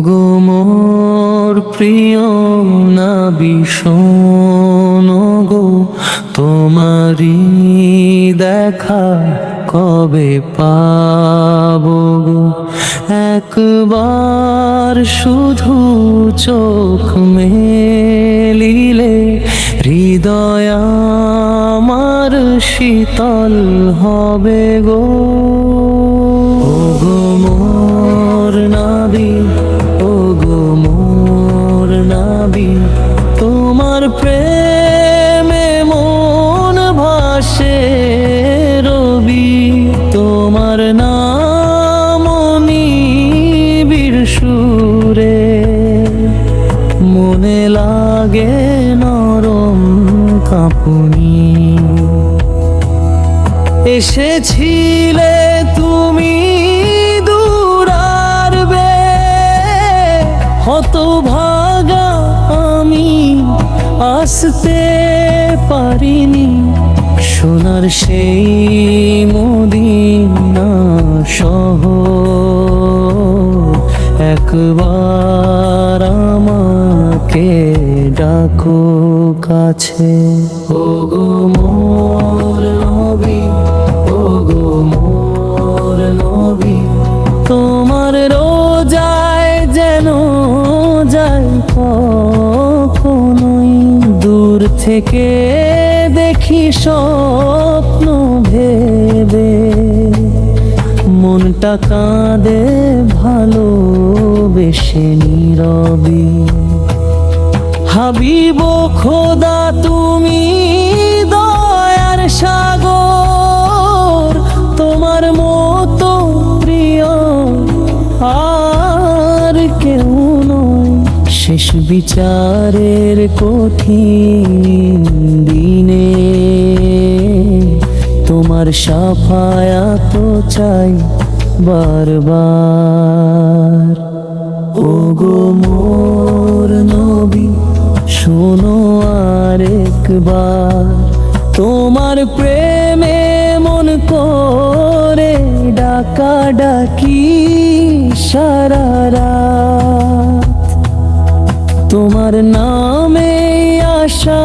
ওগো মোর প্রিয় নবী শোনো গো, তোমারি দেখা কবে পাবো গো। একবার শুধু চোখ মেলিলে হৃদয় আমার শীতল হবে গো। ওগো মোর নবী, ওগো মোর নবী, তোমার প্রেমে মন ভাসে রবি। তোমার নাম নিবিড় সুরে মনে লাগে নরম কাঁপুনি। এসেছিলে তুমি দূরারবে, হতভাগা আমি আসতে পারিনি। সোনার সেই মদিনা শহর, একবার আমাকে ডাকো কাছে। ওগো মোর নবী, ওগো মোর নবী, তোমার রোজায় যেন যাই কখনোই। দূর থেকে দেখি স্বপ্ন ভেবে, মনটা কাঁদে ভালোবেসে নীরবে। হাবিব খোদা তুমি দয়ার সাগর, তোমার মতো প্রিয় আর কেউ নয়। শেষ বিচারের কঠিন দিনে তোমার শাফায়াত চাই বারবার। ওগো মোর নবী শোনো আরেকবার, তোমার প্রেমে মন করে ডাকা ডাকি সারা রাত। তোমার নামে আশা